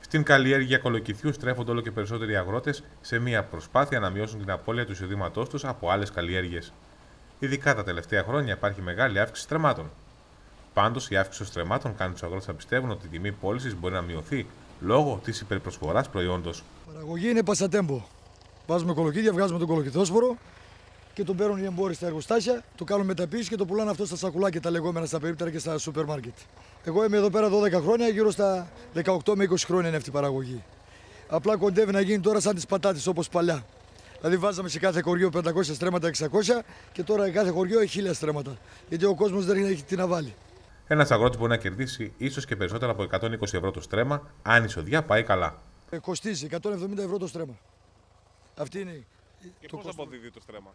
Στην καλλιέργεια κολοκυθιού στρέφονται όλο και περισσότεροι αγρότες σε μια προσπάθεια να μειώσουν την απώλεια του εισοδήματός τους από άλλες καλλιέργειες. Ειδικά τα τελευταία χρόνια υπάρχει μεγάλη αύξηση στρεμμάτων. Πάντως, η αύξηση των στρεμμάτων κάνει τους αγρότες να πιστεύουν ότι η τιμή πώλησης μπορεί να μειωθεί λόγω της υπερπροσφοράς προϊόντος. Η παραγωγή είναι πασατέμπο. Βάζουμε κολοκύθια, βγάζουμε τον κολοκυθόσπορο και τον παίρνουν οι εμπόροι στα εργοστάσια, το κάνουν μεταποίηση και το πουλάνε αυτό στα σακουλάκια τα λεγόμενα στα περίπτερα και στα σούπερ μάρκετ. Εγώ είμαι εδώ πέρα 12 χρόνια, γύρω στα 18 με 20 χρόνια είναι αυτή η παραγωγή. Απλά κοντεύει να γίνει τώρα σαν τις πατάτες όπως παλιά. Δηλαδή βάζαμε σε κάθε χωριό 500 στρέμματα, 600 και τώρα κάθε χωριό έχει 1000 στρέμματα. Γιατί ο κόσμος δεν έχει τι να βάλει. Ένας αγρότης μπορεί να κερδίσει ίσως και περισσότερα από 120 ευρώ το στρέμμα, αν η εισοδιά πάει καλά. Κοστίζει 170 ευρώ το στρέμμα. Αυτή είναι. Και πώς αποδίδει το στρέμμα?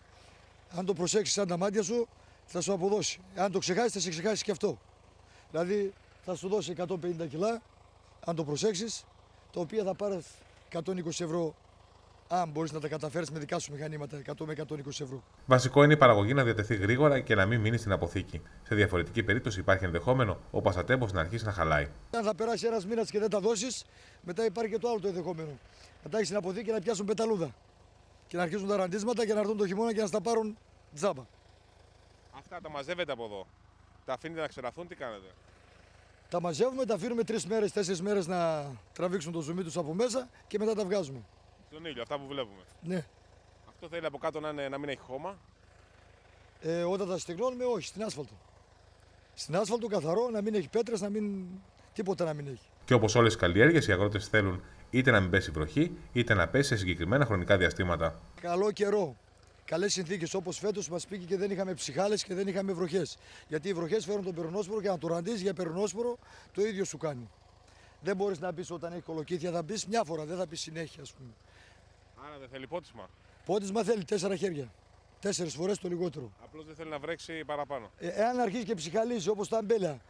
Αν το προσέξεις σαν τα μάτια σου, θα σου αποδώσει. Αν το ξεχάσεις, θα σε ξεχάσει και αυτό. Δηλαδή θα σου δώσει 150 κιλά, αν το προσέξεις, τα οποία θα πάρεις 120 ευρώ. Αν μπορείς να τα καταφέρεις με δικά σου μηχανήματα, 100 με 120 ευρώ. Βασικό είναι η παραγωγή να διατεθεί γρήγορα και να μην μείνει στην αποθήκη. Σε διαφορετική περίπτωση υπάρχει ενδεχόμενο ο πασατέμπος να αρχίσει να χαλάει. Αν θα περάσει ένας μήνας και δεν τα δώσεις, μετά υπάρχει και το άλλο το ενδεχόμενο. Να τα έχεις στην αποθήκη και να πιάσουν πεταλούδα. Και να αρχίσουν τα ραντίσματα και να έρθουν το χειμώνα και να στα πάρουν τζάμπα. Αυτά τα μαζεύετε από εδώ. Τα αφήνετε να ξεραφούν, τι κάνετε? Τα μαζεύουμε, τα αφήνουμε 3 μέρες, 4 μέρες να τραβήξουν το ζουμί τους από μέσα και μετά τα βγάζουμε. Στον ήλιο, αυτά που βλέπουμε. Ναι. Αυτό θέλει από κάτω να μην έχει χώμα. Όταν τα στεγνώνουμε, όχι, στην άσφαλτο. Στην άσφαλτο καθαρό, να μην έχει πέτρες, τίποτα να μην έχει. Και όπως όλες τις καλλιέργειες, οι αγρότες θέλουν είτε να μην πέσει βροχή, είτε να πέσει σε συγκεκριμένα χρονικά διαστήματα. Καλό καιρό. Καλές συνθήκες όπως φέτος μας πήγε και δεν είχαμε ψυχάλες και δεν είχαμε βροχές. Γιατί οι βροχές φέρουν τον περονόσπορο και να το ραντίζει για περονόσπορο το ίδιο σου κάνει. Δεν μπορείς να πεις όταν έχει κολοκύθια, θα πεις μια φορά, δεν θα πεις συνέχεια, ας πούμε. Άρα δεν θέλει πότισμα. Πότισμα θέλει 4 χέρια. 4 φορές το λιγότερο. Απλώς δεν θέλει να βρέξει παραπάνω. Εάν αρχίσει και ψυχαλίζει όπως τα αμπέλια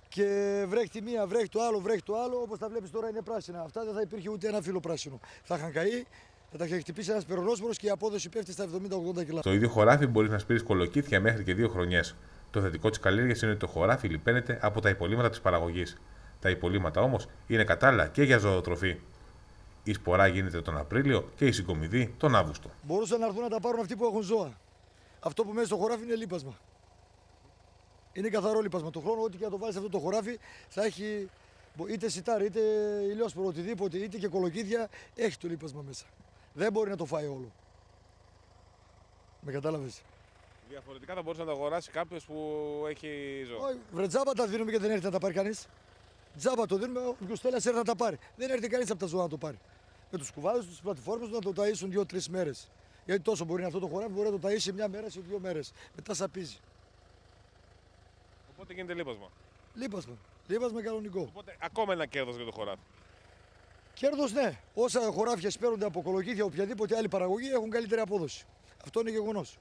και βρέχει τη μία, βρέχει το άλλο, βρέχει το άλλο, όπως τα βλέπεις τώρα είναι πράσινα. Αυτά δεν θα υπήρχε ούτε ένα φύλλο πράσινο. Θα είχαν καεί, θα τα είχε χτυπήσει ένας περονόσπορος και η απόδοση πέφτει στα 70-80 κιλά. Το ίδιο χωράφι μπορεί να σπείρει κολοκύθια μέχρι και 2 χρονιές. Το θετικό της καλλιέργειας είναι ότι το χωράφι λιπαίνεται από τα υπολείμματα της παραγωγής. Τα υπολείμματα όμως είναι κατάλληλα και για ζωοτροφή. Η σπορά γίνεται τον Απρίλιο και η συγκομιδή τον Αύγουστο. Μπορούσαν να έρθουν να τα πάρουν αυτοί που έχουν ζώα. Αυτό που μέσα στο χωράφι είναι λίπασμα. Είναι καθαρό λίπασμα. Το χρόνο, ό,τι και να το βάλεις αυτό το χωράφι, θα έχει είτε σιτάρι, είτε ηλιόσπορο, οτιδήποτε, είτε και κολοκύθια, έχει το λίπασμα μέσα. Δεν μπορεί να το φάει όλο. Με κατάλαβες? Διαφορετικά θα μπορούσε να το αγοράσει κάποιος που έχει ζώα. Όχι, βρε τζάμπα τα δίνουμε και δεν έρθει να τα πάρει κανείς. Τζάμπα το δίνουμε, όποιος θέλει έρθει να τα πάρει. Δεν έρθει κανείς από τα ζώα να το πάρει. Με τους κουβάδες, τους πλατφόρμες να το ταΐσουν 2-3 μέρες. Γιατί τόσο μπορεί αυτό το χωράφι, μπορεί να το ταΐσει μια μέρα σε 2 μέρες. Μετά σαπίζει. Οπότε γίνεται λίπασμα. Λίπασμα. Λίπασμα κανονικό. Οπότε ακόμα ένα κέρδος για το χωράφι. Κέρδος ναι. Όσα χωράφια σπέρνονται από κολοκύθια, οποιαδήποτε άλλη παραγωγή έχουν καλύτερη απόδοση. Αυτό είναι γεγονός.